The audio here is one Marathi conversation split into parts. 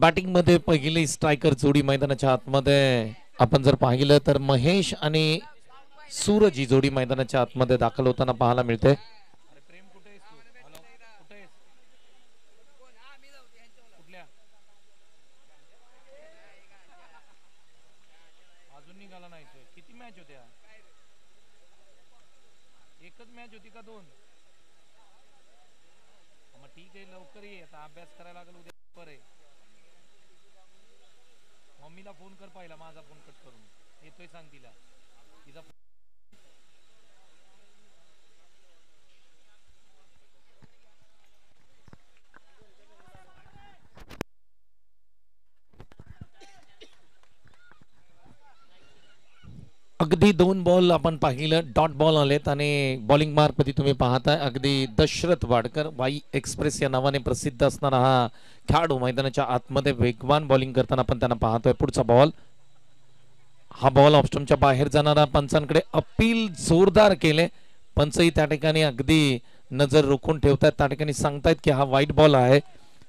बॅटिंग मध्ये पहिली स्ट्रायकर जोडी मैदानाच्या आतमध्ये आपण जर पाहिलं तर महेश आणि सूरज ही जोडी मैदानाच्या आतमध्ये दाखल होताना पाहायला मिळते. एकच मॅच होती का दोन? मग ठीक आहे, लवकर ये, आता अभ्यास करायला लागेल उद्या पेपर आहे. मम्मीला फोन कर पहिला, माझा फोन कट करून येतोय सांग तिला. तिचा अगदी 2 बॉल आपण पाहिलं, डॉट बॉल आलेत आणि बॉलिंग मार्कमध्ये तुम्ही पाहताय अगदी दशरथ वाडकर, वाई एक्सप्रेस या नावाने प्रसिद्ध असणारा हा खेळाडू मैदानाच्या आतमध्ये वेगवान बॉलिंग करताना आपण त्यांना पाहतोय. पुढचा बॉल, हा बॉल ऑफस्टमच्या बाहेर जाणारा, पंचांकडे अपील जोरदार केले, पंचही त्या ठिकाणी अगदी नजर रोखून ठेवतात, त्या ठिकाणी सांगतायत की हा वाईट बॉल आहे,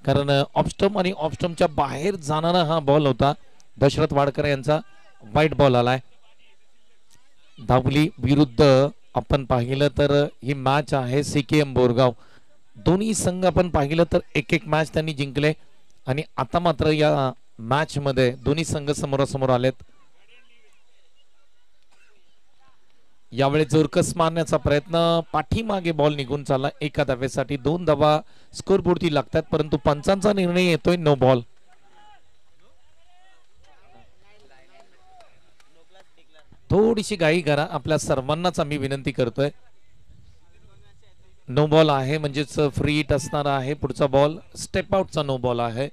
कारण ऑफस्टम आणि ऑफस्टमच्या बाहेर जाणारा हा बॉल होता. दशरथ वाडकर यांचा वाईट बॉल आलाय. धावली विरुद्ध आपण पाहिलं तर ही मॅच आहे CKM बोरगाव. दोन्ही संघ आपण पाहिलं तर एक एक मॅच त्यांनी जिंकले आणि आता मात्र या मॅच मध्ये दोन्ही संघ समोरासमोर आलेत. यावेळी जोरकस मारण्याचा प्रयत्न, पाठीमागे बॉल निघून चालला. एका धावेसाठी 2 धावा स्कोरबोर्डती लागतात, परंतु पंचांचा निर्णय येतोय नो बॉल. थोडीशी घाई करा, आपल्या सर्वांनाच आम्ही विनंती करतोय. नो बॉल आहे म्हणजेच फ्री हिट असणार आहे. पुढचा बॉल स्टेप आउटचा नो बॉल आहे.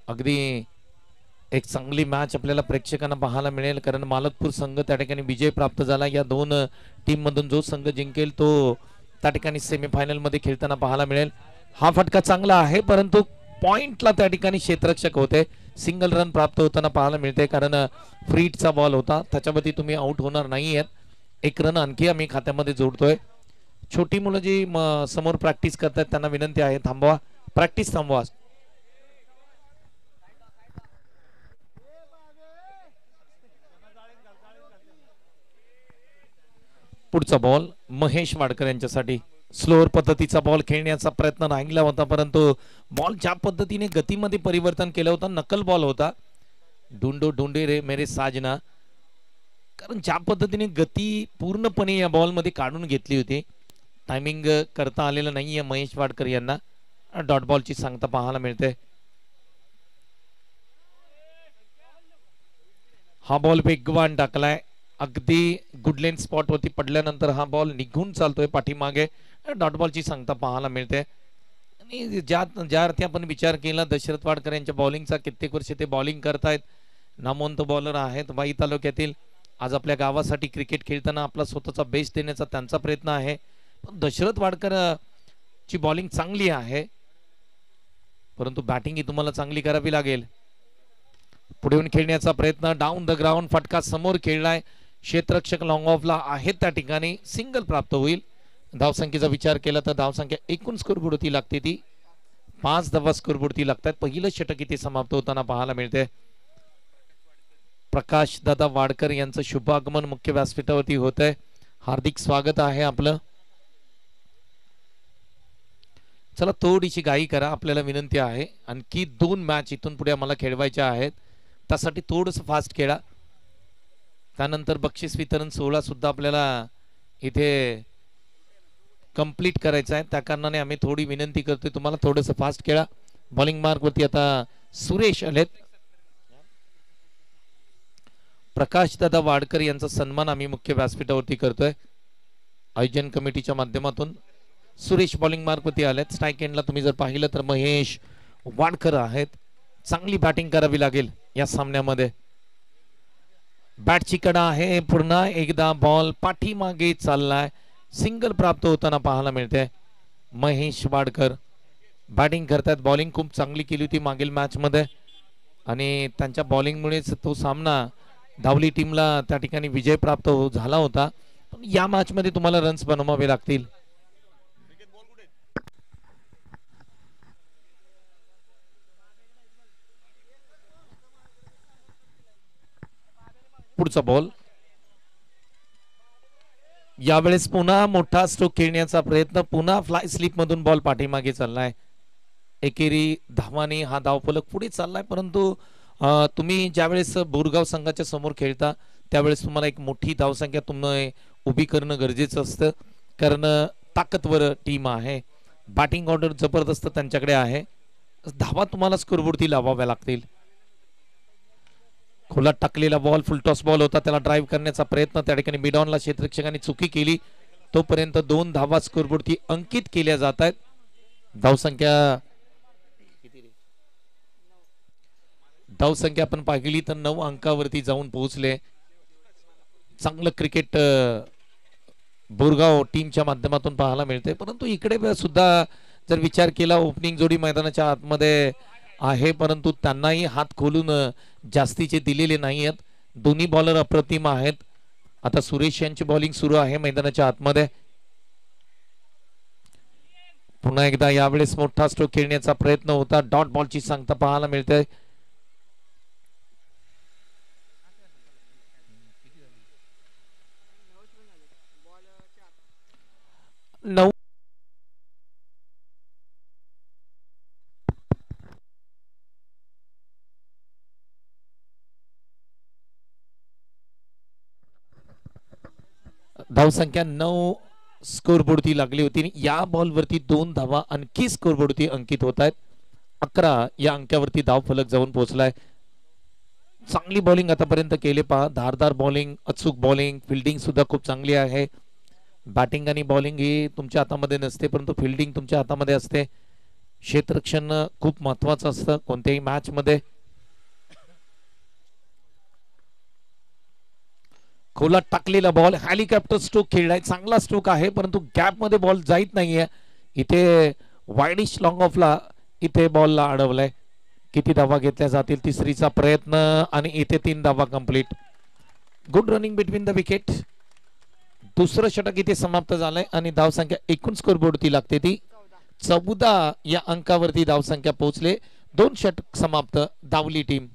अगदी एक चांगली मॅच आपल्याला प्रेक्षकांना पाहायला मिळेल, कारण मालकपूर संघ त्या ठिकाणी विजय प्राप्त झाला. या दोन टीम मधून जो संघ जिंकेल तो त्या ठिकाणी सेमीफायनल मध्ये खेळताना पाहायला मिळेल. हा फटका चांगला आहे, परंतु पॉइंटला त्या ठिकाणी क्षेत्ररक्षक होते, सिंगल रन प्राप्त होताना पाहायला मिळते, कारण फ्रीटचा बॉल होता, त्याच्यावरती तुम्ही आउट होणार नाही आहेत. एक रन आणखी आम्ही खात्यामध्ये जोडतोय. छोटी मुलं जी समोर प्रॅक्टिस करतात त्यांना विनंती आहे, थांबवा, प्रॅक्टिस थांबवा. पुढचा बॉल महेश वाडकर यांच्यासाठी. स्लोअर पद्धतीचा बॉल खेळण्याचा प्रयत्न राहिला होता, परंतु बॉल ज्या पद्धतीने गतीमध्ये परिवर्तन केलं होतं, नकल बॉल होता. ढूंढो ढूंढे रे मेरे साजना, कारण ज्या पद्धतीने गती पूर्णपणे या बॉल मध्ये काढून घेतली होती, टायमिंग करता आलेलं नाहीये महेश वाडकर यांना. डॉट बॉलची सांगता पाहायला मिळते. हा बॉल वेगवान टाकलाय, अगदी गुडलेन स्पॉट वरती पडल्यानंतर हा बॉल निघून चालतोय पाठीमागे. डॉट बॉलची सांगता पाहायला मिळते. आणि ज्या अर्थी आपण विचार केला दशरथ वाडकर यांच्या बॉलिंगचा, कित्येक वर्ष ते बॉलिंग करतायत, नामवंत बॉलर आहेत वाई तालुक्यातील. आज आपल्या गावासाठी क्रिकेट खेळताना आपला स्वतःचा बेस्ट देण्याचा त्यांचा प्रयत्न आहे. पण दशरथ वाडकर ची बॉलिंग चांगली आहे, परंतु बॅटिंग ही तुम्हाला चांगली करावी लागेल. पुढे येऊन खेळण्याचा प्रयत्न, डाऊन द ग्राउंड, फटका समोर खेळलाय, क्षेत्ररक्षक लॉंग ऑफला आहेत, त्या ठिकाणी सिंगल प्राप्त होईल. धावसंख्येचा विचार केला तर धावसंख्या एकूण स्कोरबोर्ड लागते ती 5 धावा स्कोरबोर्ड लागतात. पहिलं षटक इथे समाप्त होताना पाहायला मिळते. प्रकाश दादा वाडकर यांचं शुभागमन मुख्य व्यासपीठावरती होत आहे. हार्दिक स्वागत आहे आपलं. चला थोडीशी घाई करा, आपल्याला विनंती आहे. आणखी 2 मॅच इथून पुढे आम्हाला खेळवायच्या आहेत, त्यासाठी थोडंसं फास्ट खेळा. त्यानंतर बक्षीस वितरण सोहळा सुद्धा आपल्याला इथे कंप्लीट करायचा आहे, त्या कारणाने आम्ही थोडी विनंती करतोय तुम्हाला, थोडंसं फास्ट खेळा. बॉलिंग मार्क वरती आता सुरेश आलेत. प्रकाश दादा वाडकर यांचा सन्मान आम्ही मुख्य व्यासपीठावरती करतोय आयोजन कमिटीच्या माध्यमातून. सुरेश बॉलिंग मार्क वरती आलेत. स्ट्राईक एंडला तुम्ही जर पाहिलं तर महेश वाडकर आहेत. चांगली बॅटिंग करावी लागेल या सामन्यामध्ये. बॅटची कडा आहे, पुन्हा एकदा बॉल पाठीमागे चाललाय, सिंगल प्राप्त होताना पाहायला मिळते. महेश वाडकर बॅटिंग करतात, बॉलिंग खूप चांगली केली होती मागील मॅच मध्ये आणि त्यांच्या बॉलिंगमुळेच तो सामना धावली टीमला त्या ठिकाणी विजय प्राप्त झाला होता. पण या मॅच मध्ये तुम्हाला रन्स बनवावे लागतील. पुढचा बॉल. यावेळेस पुन्हा मोठा स्ट्रोक खेळण्याचा प्रयत्न, पुन्हा फ्लाय स्लिप मधून बॉल पाठीमागे चाललाय. एकेरी धावाने हा धावफलक पुढे चाललाय, परंतु तुम्ही ज्यावेळेस बोरगाव संघाच्या समोर खेळता त्यावेळेस तुम्हाला एक मोठी धावसंख्या तुम्ही उभी करणं गरजेचं असतं, कारण ताकदवर टीम आहे. बॅटिंग ऑर्डर जबरदस्त त्यांच्याकडे आहे. धावा तुम्हाला स्कोरवरती लावाव्या लागतील. खोलात टाकलेला बॉल फुलटॉस बॉल होता, त्याला ड्राईव्ह करण्याचा प्रयत्न त्या ठिकाणी मिडॉनला क्षेत्ररक्षकांनी चुकी केली. तोपर्यंत 2 धावा स्कोरवरती अंकित केल्या जात आहेत. धावसंख्या आपण पाहिली तर 9 अंकावरती जाऊन पोहोचले. चांगलं क्रिकेट बोरगाव टीमच्या माध्यमातून पाहायला मिळते, परंतु इकडे सुद्धा जर विचार केला ओपनिंग जोडी मैदानाच्या आतमध्ये आहे, परंतु त्यांनाही हात खोलून जास्तीचे दिलेले नाही आहेत. दोन्ही बॉलर अप्रतिम आहेत. आता सुरेश यांची बॉलिंग सुरू आहे मैदानाच्या आतमध्ये. पुन्हा एकदा यावेळेस मोठा स्ट्रोक खेळण्याचा प्रयत्न होता. डॉट बॉलची सांगता पाहायला मिळते. 9 धावसंख्या 9 स्कोरबोर्डती लागली होती. या बॉलवरती 2 धावा आणखी स्कोरबोर्डती अंकित होत आहेत. 11 या अंकावरती धावफलक जाऊन पोहोचलाय. चांगली बॉलिंग आतापर्यंत केली पहा. धारदार बॉलिंग, अचूक बॉलिंग, फिल्डिंग सुद्धा खूप चांगली आहे. बॅटिंग आणि बॉलिंग ही तुमच्या हातामध्ये नसते, परंतु फिल्डिंग तुमच्या हातामध्ये असते. क्षेत्ररक्षण खूप महत्वाचं असतं कोणत्याही मॅच मध्ये. खोलात टाकलेला बॉल, हेलिकॉप्टर स्ट्रोक खेळलाय. चांगला स्ट्रोक आहे, परंतु गॅप मध्ये बॉल जात नाहीये. इथे वाईडिश लॉंग ऑफला इथे बॉलला अडवलाय. किती धावा घेतल्या जातील? तिसरीचा प्रयत्न आणि इथे 3 धावा complete. Good running between the wicket. दुसरं षटक इथे समाप्त झालंय आणि धावसंख्या एकूण स्कोरबोर्डती लागते ती 14 या अंकावरती धावसंख्या पोहोचले. 2 षटक समाप्त. धावली टीम.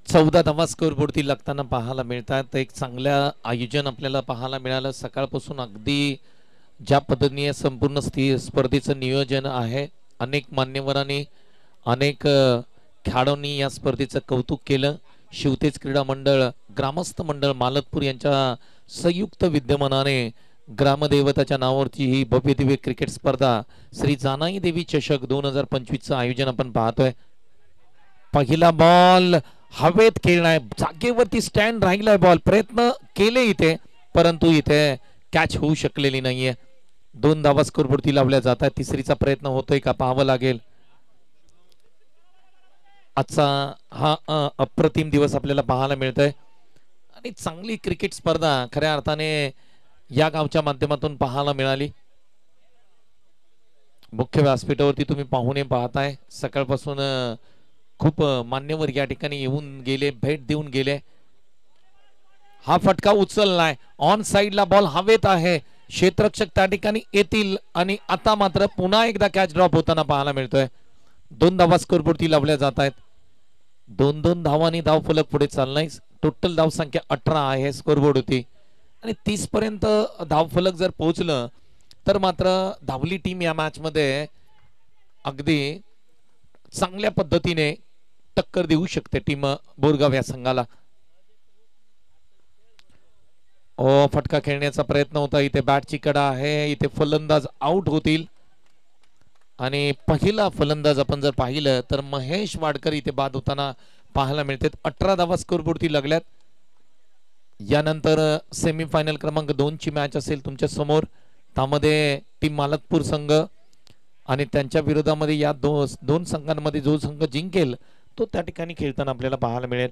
चौदा धावा स्कोरबोर्डती लागताना पाहायला मिळतात. एक चांगलं आयोजन आपल्याला पाहायला मिळालं. सकाळपासून अगदी ज्या पद्धतीने संपूर्ण स्पर्धेचं नियोजन आहे, अनेक मान्यवरांनी अनेक खेळाडूंनी या स्पर्धेचं कौतुक केलं. शिवतेज क्रीडा मंडळ, ग्रामस्थ मंडळ मालतपूर यांच्या संयुक्त विद्यमानाने ग्रामदेवताच्या नावावरची ही भव्य दिव्य क्रिकेट स्पर्धा श्री जानाई देवी चषक 2025चं आयोजन आपण पाहतोय. पहिला बॉल हवेत खेळलाय, जागेवरती स्टँड राहिलाय बॉल. प्रयत्न केले इथे, परंतु इथे कॅच होऊ शकलेली नाहीये. 2 धावा स्कोरवरती लावल्या जात आहेत. तिसरीचा प्रयत्न होतोय का पाहावं लागेल. आजचा हा अप्रतिम दिवस आपल्याला पाहायला मिळतोय आणि चांगली क्रिकेट स्पर्धा खऱ्या अर्थाने या गावच्या माध्यमातून पाहायला मिळाली. मुख्य व्यासपीठावरती तुम्ही पाहुणे पाहताय. सकाळपासून खूप मान्यवर या ठिकाणी येऊन गेले, भेट देऊन गेले. हा फटका उचललाय. ऑन साइडला बॉल हवेत आहे. क्षेत्ररक्षक त्या ठिकाणी येतील आणि आता मात्र पुन्हा एकदा कॅच ड्रॉप होताना पाहायला मिळतोय. 2 धावा स्कोरबोर्डती लावल्या जात आहेत. 2-2 धावांनी धावफलक पुढे चाललाय. टोटल धावसंख्या 18 आहे स्कोरबोर्ड होती आणि 30 पर्यंत धावफलक जर पोहोचलं तर मात्र धावली टीम या मॅच मध्ये अगदी चांगल्या पद्धतीने टक्कर देऊ शकते टीम बोरगाव या संघाला. फटका खेळण्याचा प्रयत्न होता. इथे बॅटची कडा आहे. इथे फलंदाज आउट होतील आणि पहिला फलंदाज आपण जर पाहिलं तर महेश वाडकर इथे बाद होताना पाहायला मिळते. 18 धावा स्कोरबोर्डती लागल्यात. यानंतर सेमीफायनल क्रमांक 2 ची मॅच असेल तुमच्या समोर. त्यामध्ये टीम मालतपूर संघ आणि त्यांच्या विरोधामध्ये या दोन संघांमध्ये जो संघ जिंकेल तो त्या ठिकाणी खेळताना आपल्याला पाहायला मिळेल.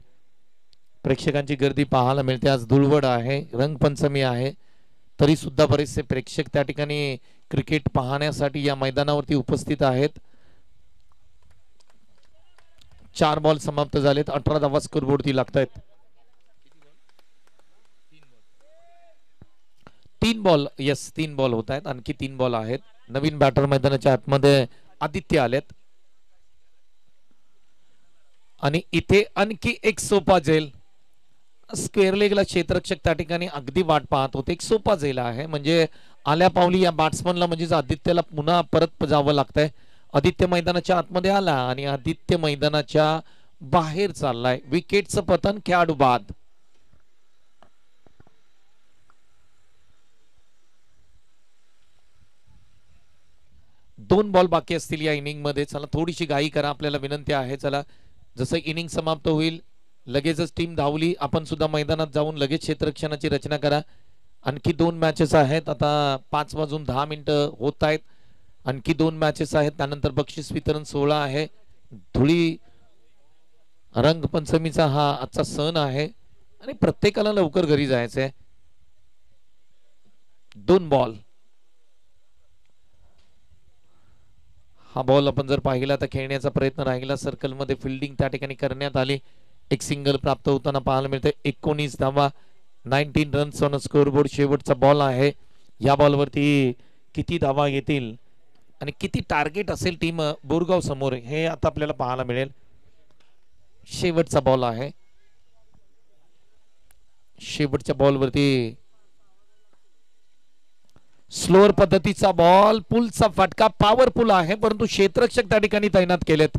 प्रेक्षकांची गर्दी पाहायला मिळते. आज धुळवड आहे, रंगपंचमी आहे, तरी सुद्धा बरेचसे प्रेक्षक त्या ठिकाणी क्रिकेट पाहण्यासाठी या मैदानावरती उपस्थित आहेत. 4 बॉल समाप्त झालेत. 18 धावा स्कोरबोर्डवरती लागतायत. 3 बॉल, यस 3 बॉल होत आहेत. आणखी 3 बॉल आहेत. नवीन बॅटर मैदानाच्या आतमध्ये आदित्य आलेत आणि इथे आणखी एक सोपा झेल. स्क्वेअर लेगला क्षेत्ररक्षक त्या ठिकाणी अगदी वाट पाहत होते. एक सोपा झेल आहे म्हणजे आल्या पावली या बॅट्समनला म्हणजे आदित्यला पुन्हा परत जावं लागतंय. आदित्य मैदानाच्या आतमध्ये आला आणि आदित्य मैदानाच्या बाहेर चाललाय. विकेटचं पतन खेळाडू बाद. दोन बॉल बाकी असतील या इनिंग मध्ये. चला थोडीशी घाई करा, आपल्याला विनंती आहे. चला जसं इनिंग समाप्त होईल लगेचच टीम धावली, आपण सुद्धा मैदानात जाऊन लगेच क्षेत्ररक्षणाची रचना करा. आणखी 2 मॅचेस आहेत. आता 5:10 होत आहेत. आणखी 2 मॅचेस आहेत. त्यानंतर बक्षीस वितरण सोहळा आहे. धुळी रंगपंचमीचा हा आजचा सण आहे आणि प्रत्येकाला लवकर घरी जायचंय. 2 बॉल. हा बॉल आपण जर पाहिला तर खेळण्याचा प्रयत्न राहिला. सर्कलमध्ये फिल्डिंग त्या ठिकाणी करण्यात आली. एक सिंगल प्राप्त होताना पाहायला मिळते. 19 धावा, 19 रन्स ऑन स्कोरबोर्ड. शेवटचा बॉल आहे. या बॉलवरती किती धावा येतील आणि किती टार्गेट असेल टीम बोरगाव समोर हे आता आपल्याला पाहायला मिळेल. शेवटचा बॉल आहे. शेवटच्या बॉलवरती स्लोअर पद्धतीचा बॉल, पुलचा फटका, पॉवरफुल आहे परंतु क्षेत्ररक्षक त्या ठिकाणी तैनात केलेत.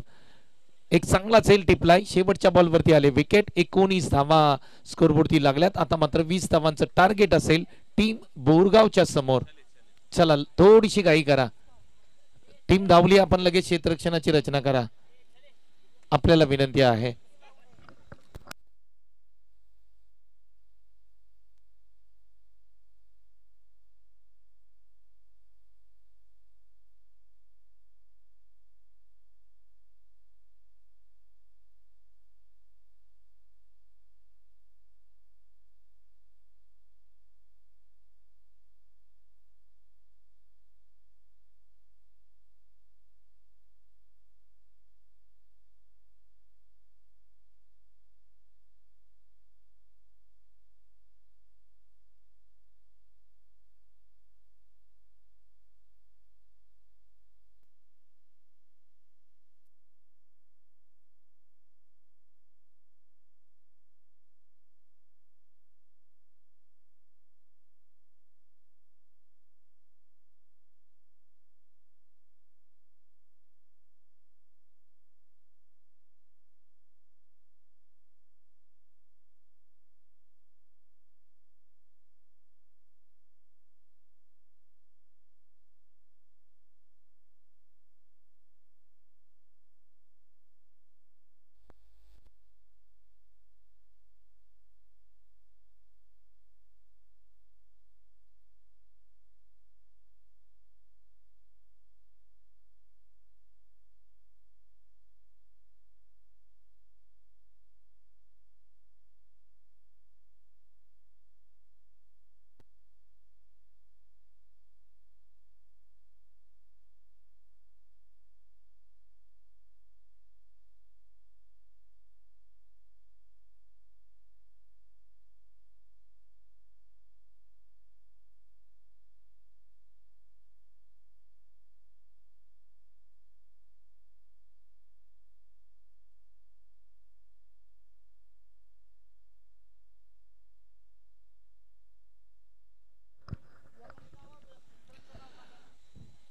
एक चांगला झेल टिपलाय. शेवटच्या बॉलवरती आले विकेट. 19 धावा स्कोरबोर्डवरती लागल्यात. आता मात्र 20 धावांचं टार्गेट असेल टीम बोरगावच्या समोर. चला थोडीशी घाई करा. टीम धावली, आपण लगेच क्षेत्ररक्षणाची रचना करा, आपल्याला विनंती आहे.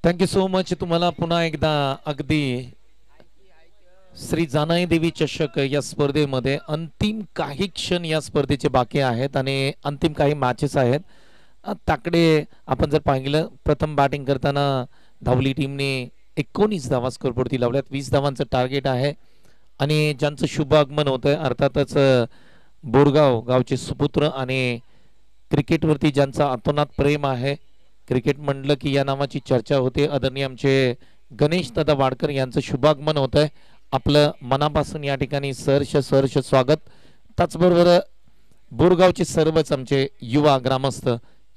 Thank you so much. तुम्हाला पुन्हा एकदा अगदी श्री जानाई देवी चषक या स्पर्धेमध्ये अंतिम काही क्षण या स्पर्धेचे बाकी आहेत आणि अंतिम काही मॅचेस आहेत. त्याकडे आपण जर पाहिलं, प्रथम बॅटिंग करताना धावली टीमने 19 धावा स्कोरबोर्डवरती लावल्यात. 20 धावांचं टार्गेट आहे आणि ज्यांचं शुभ आगमन होतंय अर्थातच बोरगाव गावचे सुपुत्र आणि क्रिकेटवरती ज्यांचा अतोनात प्रेम आहे, क्रिकेट म्हणलं की या नावाची चर्चा होते, आदरणीय आमचे गणेश दादा वाडकर यांचं शुभागमन होत आहे. आपलं मनापासून या ठिकाणी सहर्ष स्वागत. त्याचबरोबर बोरगावचे सर्वच आमचे युवा ग्रामस्थ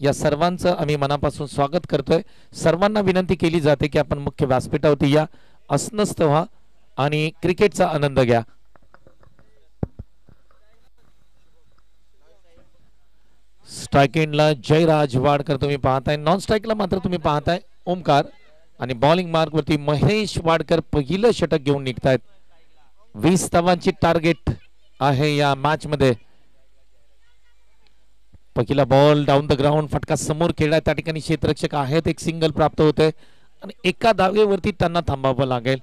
या सर्वांचं आम्ही मनापासून स्वागत करतोय. सर्वांना विनंती केली जाते की आपण मुख्य व्यासपीठावरती या, अस्वस्थ व्हा आणि क्रिकेटचा आनंद घ्या. स्ट्राइक एंडला जयराज वाडकर तुम्ही पाहताय, नॉन स्ट्राइकला मात्र तुम्ही पाहताय ओमकार, आणि बॉलिंग मार्क वरती महेश वाडकर पहिलं षटक घेऊन निघतायत. 20 धावांची टार्गेट आहे या मॅच मध्ये. पहिला बॉल डाऊन द ग्राउंड, फटका समोर खेळलाय, त्या ठिकाणी क्षेत्ररक्षक आहेत, एक सिंगल प्राप्त होते आणि एका धावेवरती त्यांना थांबावं लागेल.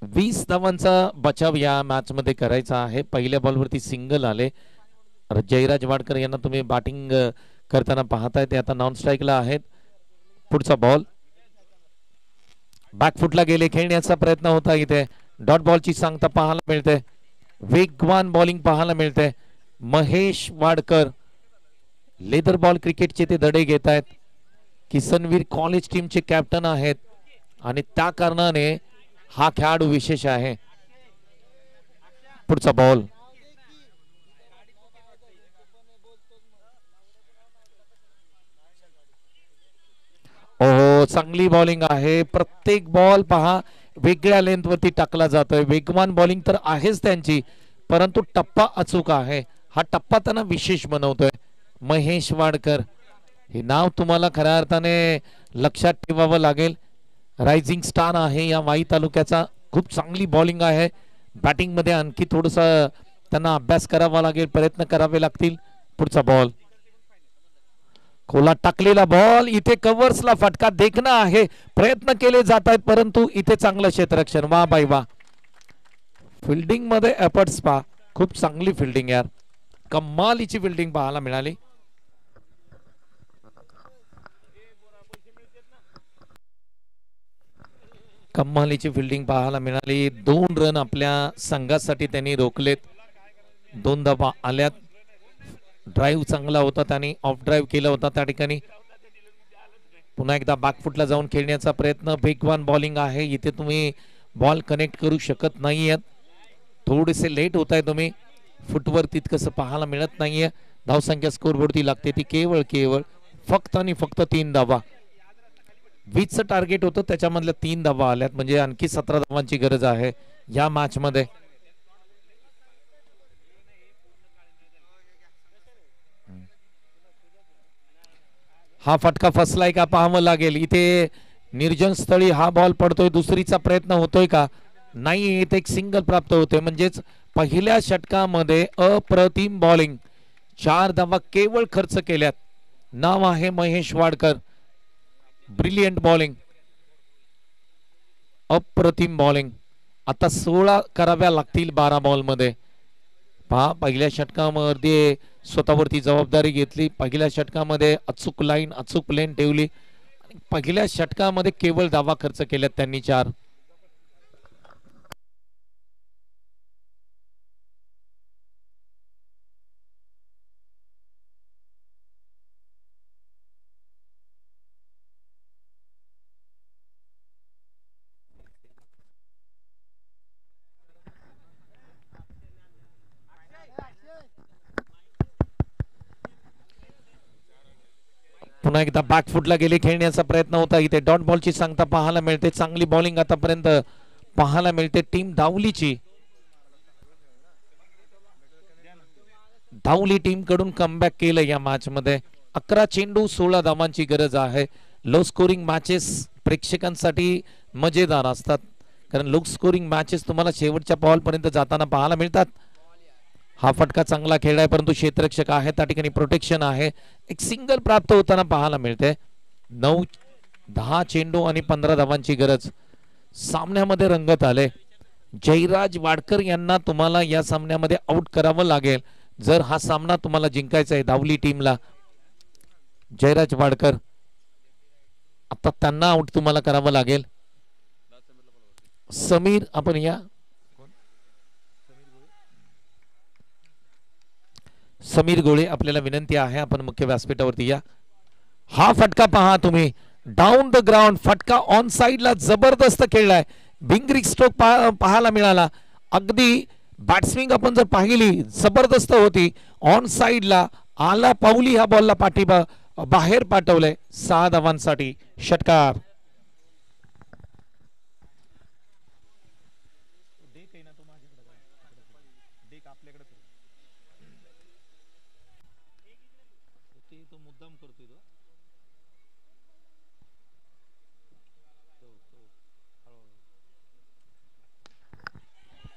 वीस धावांचा बचाव या मॅच मध्ये करायचा आहे. पहिल्या बॉलवरती सिंगल आले. जयराज वाडकर यांना तुम्ही बॅटिंग करताना पाहताय, ते आता नॉन स्ट्राइकला आहेत. पुढचा बॉल बॅकफुटला गेले, खेळण्याचा प्रयत्न होता. इथे डॉट बॉलची सांगता पाहायला मिळते, वेगवान बॉलिंग पाहायला मिळते. महेश वाडकर लेदर बॉल क्रिकेटचे ते धडे घेत आहेत. किसनवीर कॉलेज टीमचे कॅप्टन आहेत आणि त्या कारणाने हा खेळाडू विशेष आहे. पुढचा बॉल चांगली बॉलिंग आहे. प्रत्येक बॉल पहा वेगळ्या लेंथ वरती टाकला जातोय. वेगवान बॉलिंग तर आहेच त्यांची, परंतु टप्पा अचूक आहे. हा टप्पा त्यांना विशेष बनवतोय. महेश वाडकर हे नाव तुम्हाला खऱ्या अर्थाने लक्षात ठेवावं लागेल. रायझिंग स्टार आहे या वाई तालुक्याचा. खूप चांगली बॉलिंग आहे. बॅटिंग मध्ये आणखी थोडस त्यांना अभ्यास करावा लागेल, प्रयत्न करावे लागतील. पुढचा बॉल खोला टाकलेला बॉल, इथे कव्हर्सला फटका देखणं आहे. प्रयत्न केले जात आहेत, परंतु इथे चांगलं क्षेत्ररक्षण. वा बाई वा, फिल्डिंग मध्ये एफर्ट्स पहा, खूप चांगली फिल्डिंग यार, कमालीची फिल्डिंग पाहायला मिळाली. कमालीची फिल्डिंग पाहायला मिळाली. 2 रन आपल्या संघासाठी त्यांनी रोखलेत. 2 धावा आल्यात. ड्राईव्ह चांगला होता, त्यांनी ऑफ ड्राईव्ह केला होता त्या ठिकाणी. पुन्हा एकदा बॅकफुटला जाऊन खेळण्याचा प्रयत्न. वेगवान बॉलिंग आहे, इथे तुम्ही बॉल कनेक्ट करू शकत नाहीयेत. थोडेसे लेट होत आहे, तुम्ही फुटवर तितकंसं पाहायला मिळत नाहीये. धावसंख्या स्कोरबोर्डती लागते ती केवळ फक्त आणि फक्त 3 धावा. 20चं टार्गेट होतं, त्याच्यामधल्या 3 धावा आल्यात, म्हणजे आणखी 17 धावांची गरज आहे या मॅच मध्ये. हा फटका फसलाय का पाहावं लागेल. इथे निर्जन स्थळी हा बॉल पडतोय, दुसरीचा प्रयत्न होतोय का? नाही, इथे एक सिंगल प्राप्त होते. म्हणजेच पहिल्या षटकामध्ये अप्रतिम बॉलिंग, 4 धावा केवळ खर्च केल्यात. नाव आहे महेश वाडकर. ब्रिलियंट बॉलिंग, अप्रतिम बॉलिंग. आता 16 कराव्या लागतील 12 बॉल मध्ये. पहा, पहिल्या षटकामध्ये स्वतःवरती जबाबदारी घेतली. पहिल्या षटकामध्ये अचूक लाईन, अचूक लेन ठेवली. पहिल्या षटकामध्ये केवळ धावा खर्च केल्यात त्यांनी 4. पुन्हा एकदा बॅकफुटला गेले, खेळण्याचा प्रयत्न होता. इथे डॉट बॉलची सांगता पाहायला मिळते. चांगली बॉलिंग आतापर्यंत पाहायला मिळते टीम धावलीची. धावली टीम कडून कमबॅक केलं या मॅच मध्ये. 11 चेंडू 16 धावांची गरज आहे. लो स्कोरिंग मॅचेस प्रेक्षकांसाठी मजेदार असतात, कारण लो स्कोरिंग मॅचेस तुम्हाला शेवटच्या बॉल पर्यंत जाताना पाहायला मिळतात. हा फटका चांगला खेळलाय, परंतु क्षेत्ररक्षक आहे त्या ठिकाणी, प्रोटेक्शन आहे. एक सिंगल प्राप्त होताना पाहायला मिळते. 9-10 चेंडू आणि 15 धावांची गरज. सामन्यामध्ये रंगत आले. जयराज वाडकर यांना तुम्हाला या सामन्यामध्ये आउट करावं लागेल जर हा सामना तुम्हाला जिंकायचा आहे धावली टीमला. जयराज वाडकर, आता त्यांना आउट तुम्हाला करावं लागेल. समीर, आपण या. समीर गोळे, आपल्याला विनंती आहे, आपण मुख्य व्यासपीठावरती या. हा फटका पहा तुम्ही, डाऊन द ग्राउंड फटका, ऑन साइडला जबरदस्त खेळलाय. बिंगरिक स्ट्रोक पाहायला मिळाला. अगदी बॅट्समिंग आपण जर पाहिली जबरदस्त होती. ऑन साइडला आला पाऊली ह्या बॉलला पाठीबा बाहेर पाठवलंय. 6 धावांसाठी षटकार.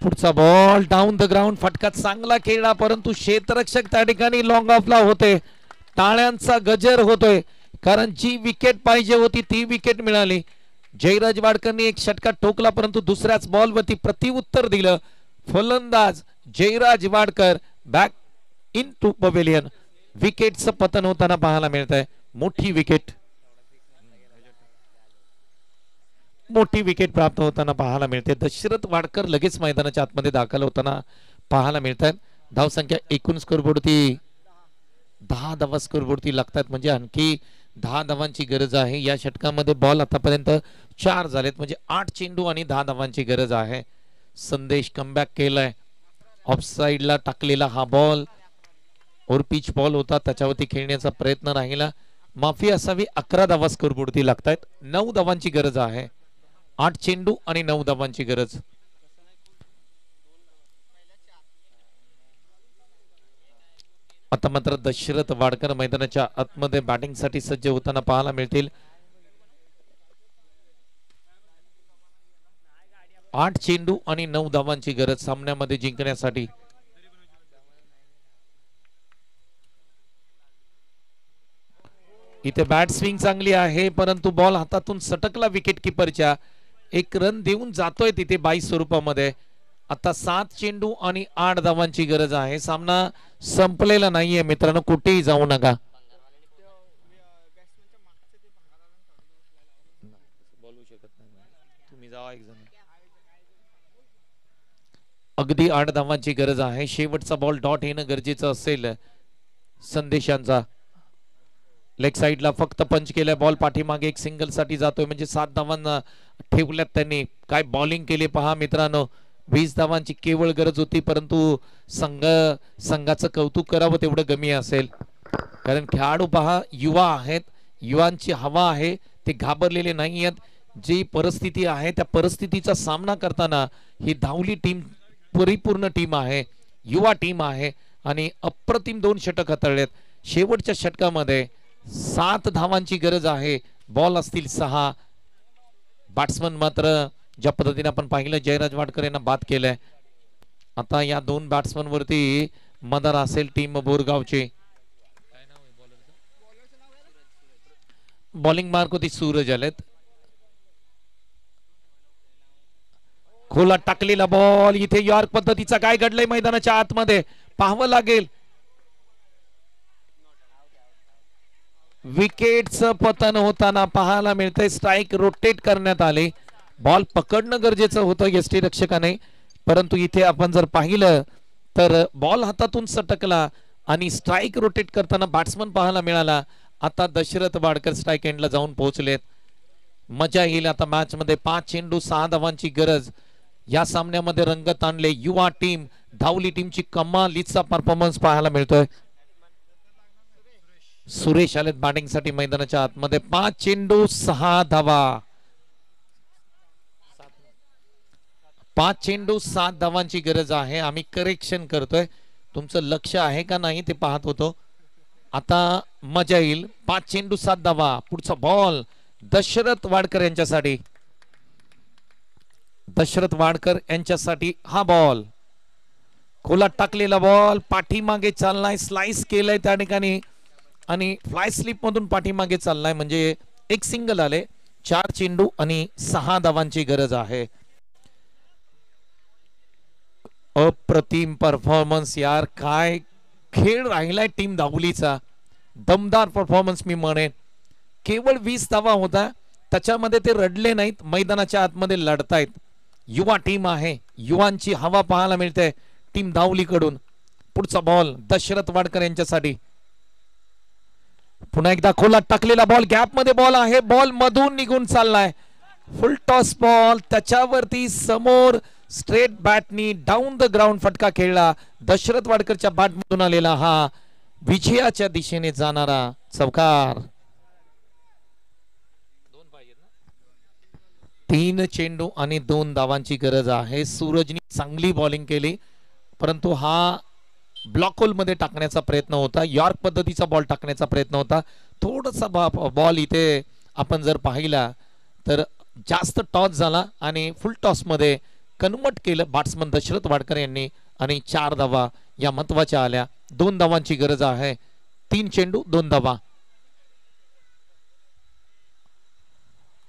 पुढचा बॉल डाऊन द ग्राउंड. फटका चांगला खेळला परंतु क्षेत्ररक्षक त्या ठिकाणी लॉंग ऑफला होते. टाळ्यांचा गजर होतोय कारण जी विकेट पाहिजे होती ती विकेट मिळाली. जयराज वाडकरनी एक षटका ठोकला परंतु दुसऱ्याच बॉलवरती प्रतिउत्तर दिलं. फलंदाज Jayraj Wadkar back in to pavilion. विकेटचं पतन होताना पाहायला मिळत आहे. मोठी विकेट प्राप्त होताना पाहायला मिळते. दशरथ वाडकर लगेच मैदानाच्या आतमध्ये दाखल होताना पाहायला मिळतात. धावसंख्या एकूण स्कोरबोर्डती 10 धावा स्कोरबोर्डती लागतात म्हणजे आणखी 10 धावांची गरज आहे. या षटकामध्ये बॉल आतापर्यंत 4 झालेत म्हणजे 8 चेंडू आणि 10 धावांची गरज आहे. संदेश कमबॅक केलाय. ऑफ साइडला टाकलेला हा बॉल और पिच बॉल होता त्याच्यावरती खेळण्याचा प्रयत्न राहिला. माफी असावी. 11 धावा स्कोरबोर्डती लागतात. 9 धावांची गरज आहे. 8 चेंडू आणि 9 धावांची गरज. आता मात्र दशरथ वाडकर मैदानाच्या आतमध्ये बॅटिंगसाठी सज्ज होताना पाहायला मिळतील. 8 चेंडू आणि 9 धावांची गरज सामन्यामध्ये जिंकण्यासाठी. इथे बॅट स्विंग चांगली आहे परंतु बॉल हातातून सटकला विकेट किपरच्या. एक रन देऊन जातोय तिथे 22 स्वरूपामध्ये. आता 7 चेंडू आणि 8 धावांची गरज आहे. सामना संपलेला नाहीये मित्रांनो. कुठेही जाऊ नका. तुम्ही जावा एक जण. अगदी 8 धावांची गरज आहे. शेवटचा बॉल डॉट येणं गरजेचं असेल संदेशांचा. लेग साइडला फक्त पंच केलाय. बॉल पाठीमागे एक सिंगल साठी जातोय म्हणजे 7 धावांना ठेवल्यात त्यांनी. काय बॉलिंग केली पहा मित्रांनो. 20 धावांची केवळ गरज होती परंतु संघाचं कौतुक करावं तेवढं कमी असेल कारण खेळाडू पहा युवा आहेत. युवांची हवा आहे. ते घाबरलेले नाही आहेत. जी परिस्थिती आहे त्या परिस्थितीचा सामना करताना ही धावली टीम परिपूर्ण टीम आहे. युवा टीम आहे आणि अप्रतिम 2 षटक हाताळलेत. शेवटच्या षटकामध्ये 7 धावांची गरज आहे. बॉल असतील 6. बॅट्समन मात्र ज्या पद्धतीने आपण पाहिलं जयराज वाडकर यांना बाद केलंय. आता या 2 बॅट्समन वरती मदार असेल टीम बोरगावचे. बॉलिंग मार्क होती सूरज आलेत. खोला टाकलेला बॉल. इथे यॉर्क पद्धतीचा काय घडलंय मैदानाच्या आतमध्ये पाहावं लागेल. विकेटचं पतन होताना पाहायला मिळतंय. स्ट्राइक रोटेट करण्यात आले. बॉल पकडणं गरजेचं होतं यष्टीरक्षकाने परंतु इथे आपण जर पाहिलं तर बॉल हातातून सटकला आणि स्ट्राइक रोटेट करताना बॅट्समन पाहायला मिळाला. आता दशरथ वाडकर स्ट्राइक एंडला जाऊन पोहोचलेत. मजा येईल आता मॅच मध्ये. 5 चेंडू 6 धावांची गरज. या सामन्यामध्ये रंगत आणले युवा टीम. धावली टीमची कमालीचा परफॉर्मन्स पाहायला मिळतोय. सुरेश आलेत बॅटिंग साठी मैदानाच्या आतमध्ये. 5 चेंडू 6 धावा. 5 चेंडू 7 धावांची गरज आहे. आम्ही करेक्शन करतोय. तुमचं लक्ष आहे का नाही ते पाहत होतो. आता मजा येईल. 5 चेंडू 7 धावा. पुढचा बॉल दशरथ वाडकर यांच्यासाठी. दशरथ वाडकर यांच्यासाठी हा बॉल. खोला टाकलेला बॉल पाठीमागे चाललाय. स्लाइस केलाय त्या ठिकाणी आणि फ्लाय स्लिप मधून पाठीमागे चाललाय म्हणजे एक सिंगल आले. 4 चेंडू आणि 6 धावांची गरज आहे. अप्रतिम परफॉर्मन्स यार. काय खेळ राहिलाय टीम दावलीचा. दमदार परफॉर्मन्स मी म्हणेन. केवळ 20 धावा होता त्याच्यामध्ये ते रडले नाहीत. मैदानाच्या आतमध्ये लढतायत. युवा टीम आहे. युवांची हवा पाहायला मिळते टीम धावलीकडून. पुढचा बॉल दशरथ वाडकर यांच्यासाठी. पुन्हा एकदा खोला टाकलेला बॉल. गॅप मध्ये बॉल आहे. बॉल मधून निघून चाललाय. फुल टॉस बॉल. त्याच्यावरती समोर स्ट्रेट बॅटनी डाऊन द ग्राउंड फटका खेळला. दशरथ वाडकरच्या बॅटमधून आलेला हा विजयाच्या दिशेने जाणारा चौकार. 3 चेंडू आणि 2 धावांची गरज आहे. सूरजनी चांगली बॉलिंग केली, परंतु हा ब्लॉक होल मध्ये टाकण्याचा प्रयत्न होता, यॉर्क पद्धतीचा बॉल टाकण्याचा प्रयत्न होता. थोडासा बॉल इथे आपण जर पाहिला तर जास्त टॉस झाला आणि फुल टॉस मध्ये कन्वर्ट केलं बॅट्समन दशरथ वाडकर यांनी आणि 4 धावा या महत्वाच्या आल्या. 2 धावांची गरज आहे. 3 चेंडू 2 धावा.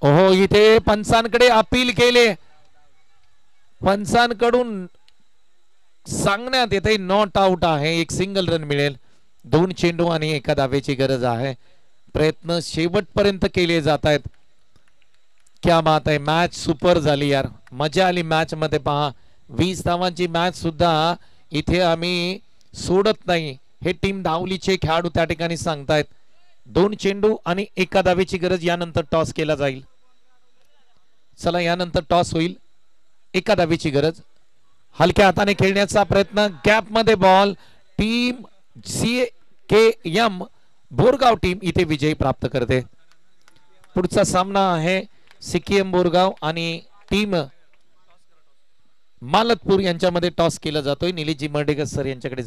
ओहो, इथे पंचांकडे अपील केले. पंचांकडून सांगण्यात येते नॉट आउट आहे, 1 सिंगल रन मिळेल. 2 चेंडू आणि 1 धावेची गरज आहे. प्रयत्न शेवटपर्यंत केले जात आहेत. क्या बात आहे, मॅच सुपर झाली यार, मजा आली मॅच मध्ये. पहा 20 धावांची मॅच सुद्धा इथे आम्ही सोडत नाही, हे टीम धावलीचे खेळाडू त्या ठिकाणी सांगतायत. 2 चेंडू आणि 1 धावेची गरज. यानंतर टॉस केला जाईल. चला, यानंतर टॉस होईल. 1 धावेची गरज. हलक्या हाताने खेळण्याचा प्रयत्न, गॅप मध्ये ball. Team CKM Borgaon team इथे विजय प्राप्त करते. पुढचा सामना आहे CKM बोरगाव आणि टीम मालतपूर यांच्यामध्ये. टॉस केला जातोय. निलेशजी मर्डेकर सर यांच्याकडे